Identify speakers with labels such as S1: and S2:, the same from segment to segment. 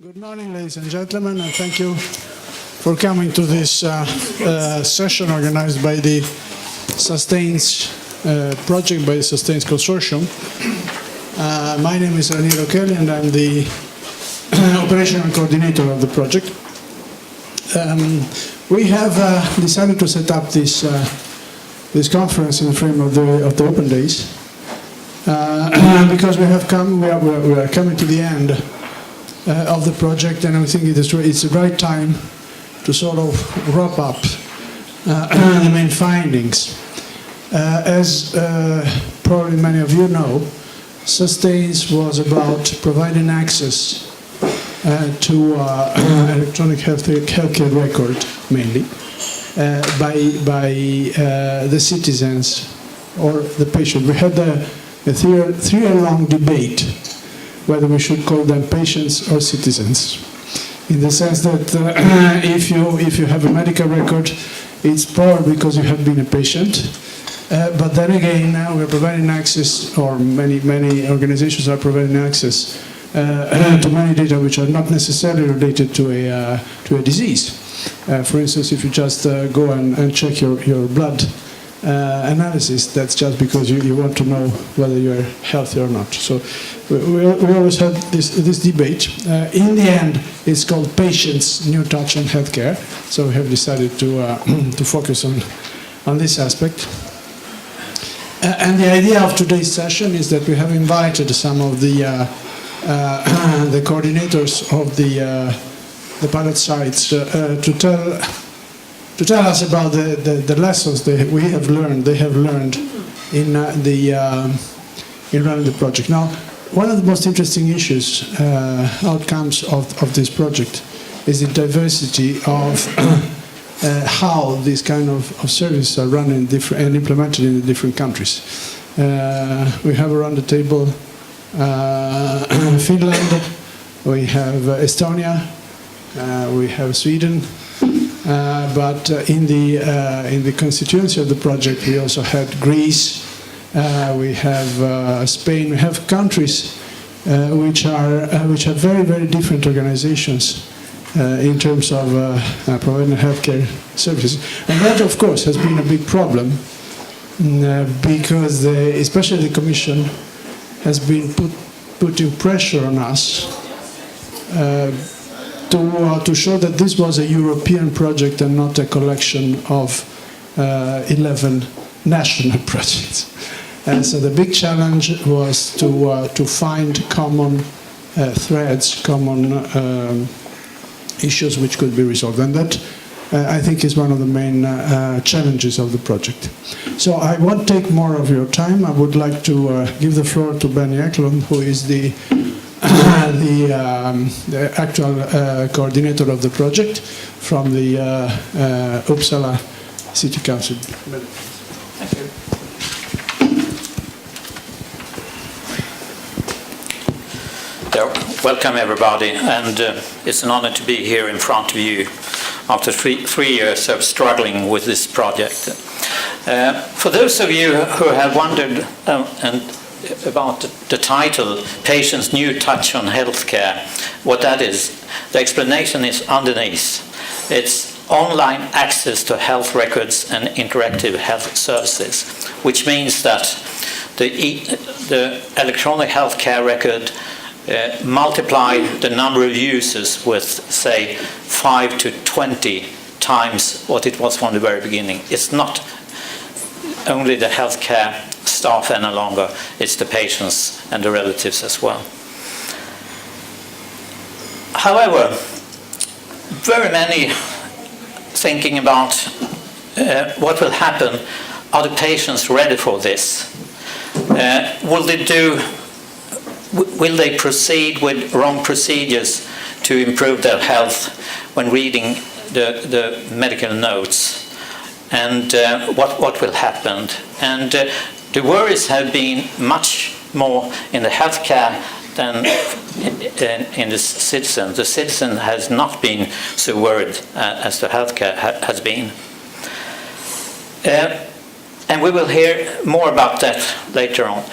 S1: Good morning, ladies and gentlemen, and thank you for coming to this session organized by the Sustains project, by the Sustains Consortium. My name is Raniero, and I'm the operational coordinator of the project. We have decided to set up this conference in the frame of the Open Days because we are coming to the end of the project, and I think it's the right time to sort of wrap up the main findings. As probably many of you know, Sustains was about providing access to electronic healthcare record, mainly, by the citizens or the patient. We had a three-year-long debate whether we should call them patients or citizens, in the sense that if you have a medical record, it's probably because you have been a patient. But then again, we're providing access, or many organizations are providing access to many data which are not necessarily related to a disease. For instance, if you just go and check your blood analysis, that's just because you want to know whether you're healthy or not. So we always had this debate. In the end, it's called Patients, New Touch on Healthcare. So we have decided to focus on this aspect. And the idea of today's session is that we have invited some of the coordinators of the pilot sites to tell us about the lessons they have learned in running the project. Now, one of the most interesting issues, outcomes of this project, is the diversity of how these kind of services are run and implemented in the different countries. We have around the table Finland, we have Estonia, we have Sweden. But in the constituency of the project, we also had Greece, we have Spain. We have countries which have very, very different organizations in terms of providing healthcare services, and that, of course, has been a big problem because especially the Commission has been putting pressure on us to show that this was a European project and not a collection of 11 national projects. And so the big challenge was to find common threads, common issues which could be resolved. And that, I think, is one of the main challenges of the project. So I won't take more of your time. I would like to give the floor to Benny Eklund, who is the actual coordinator of the project from the Uppsala City Council.
S2: Thank you. Welcome, everybody, and it's an honor to be here in front of you after three years of struggling with this project. For those of you who have wondered about the title, Patients' New Touch on Healthcare, what that is, the explanation is underneath. It's online access to health records and interactive health services, which means that the electronic healthcare record multiply the number of users with, say, 5 to 20 times what it was from the very beginning. It's not only the healthcare staff any longer, it's the patients and the relatives as well. However, very many thinking about what will happen. Are the patients ready for this? Will they proceed with wrong procedures to improve their health when reading the medical notes? And what will happen? And the worries have been much more in the healthcare than in the citizen. The citizen has not been so worried as the healthcare has been. And we will hear more about that later on.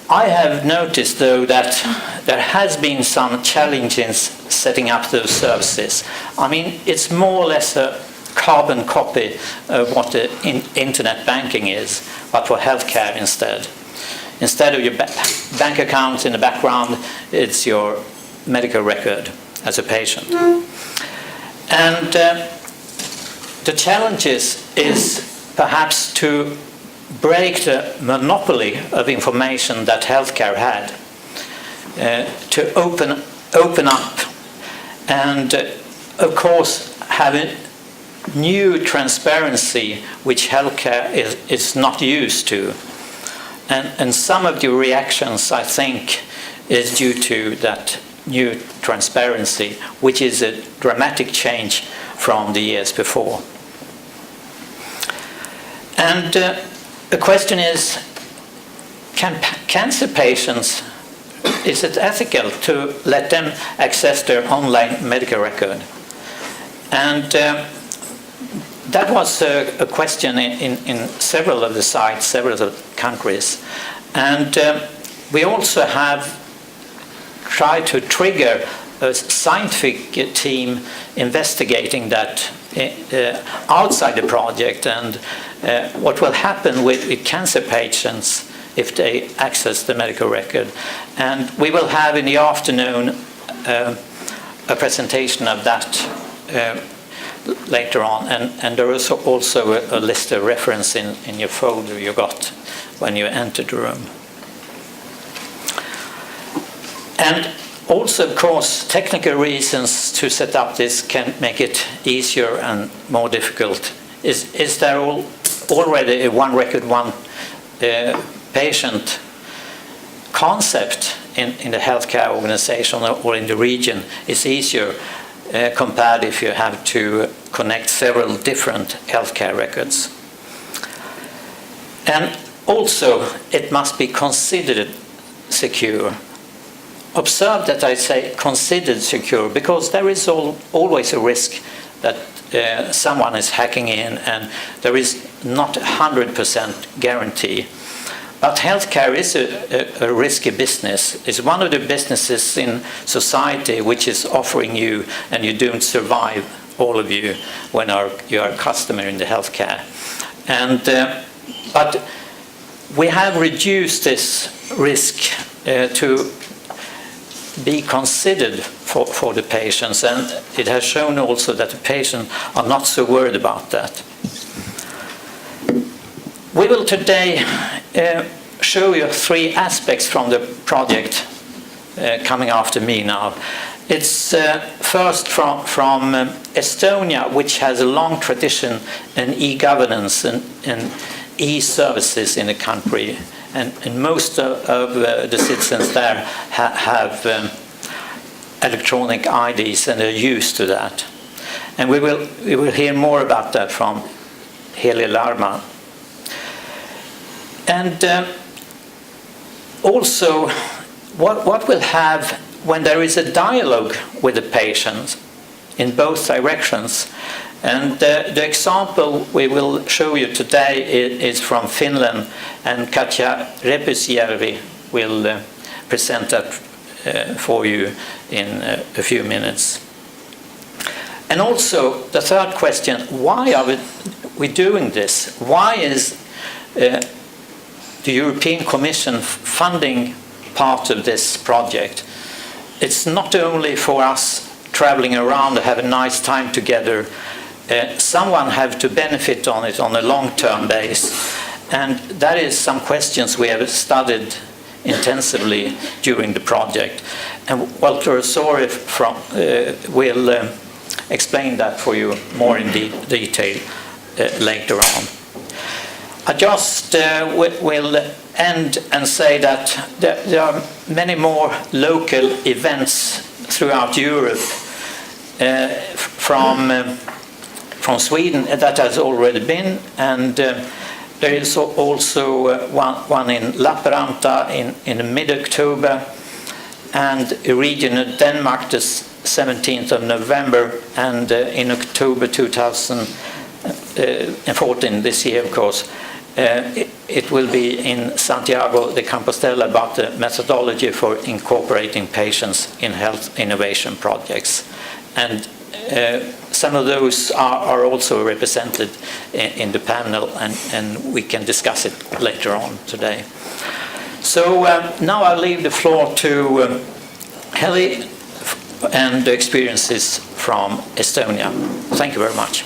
S2: I have noticed, though, that there has been some challenges setting up those services. I mean, it's more or less a carbon copy of what the internet banking is, but for healthcare instead. Instead of your bank account in the background, it's your medical record as a patient. And the challenge is perhaps to break the monopoly of information that healthcare had, to open up, and of course have a new transparency which healthcare is not used to. And some of the reactions, I think, is due to that new transparency, which is a dramatic change from the years before. And the question is, can cancer patients, is it ethical to let them access their online medical record? And that was a question in several of the sites, several of the countries. And we also have tried to trigger a scientific team investigating that outside the project, and what will happen with cancer patients if they access the medical record. And we will have in the afternoon a presentation of that later on, and there is also a list of reference in your folder you got when you entered the room. And also, of course, technical reasons to set up this can make it easier and more difficult. Is there already a one record, one patient concept in the healthcare organization or in the region? Is easier compared if you have to connect several different healthcare records. And also, it must be considered secure. Observe that I say considered secure, because there is always a risk that someone is hacking in, and there is not 100% guarantee. But healthcare is a risky business. It's one of the businesses in society which is offering you, and you don't survive, all of you, when you are a customer in the healthcare. And but we have reduced this risk to be considered for the patients, and it has shown also that the patients are not so worried about that. We will today show you three aspects from the project coming after me now. It's first from Estonia, which has a long tradition in e-governance and e-services in the country. And most of the citizens there have electronic IDs, and they're used to that. And we will hear more about that from Heli Larma. And also, what we'll have when there is a dialogue with the patient in both directions. And the example we will show you today is from Finland, and Katja Repusjärvi will present that for you in a few minutes. And also, the third question, why are we doing this? Why is the European Commission funding part of this project? It's not only for us traveling around to have a nice time together. Someone have to benefit on it on a long-term base, and that is some questions we have studied intensively during the project. And Walter Osori will explain that for you more in detail later on. I just will end and say that there are many more local events throughout Europe from Sweden that has already been, and there is also one in Lappeenranta in mid-October, and a region in Denmark the 17th of November, and in October 2014, this year of course, It will be in Santiago de Compostela about the methodology for incorporating patients in health innovation projects. And some of those are also represented in the panel, and we can discuss it later on today. So now I'll leave the floor to Chelli and the experiences from Estonia. Thank you very much.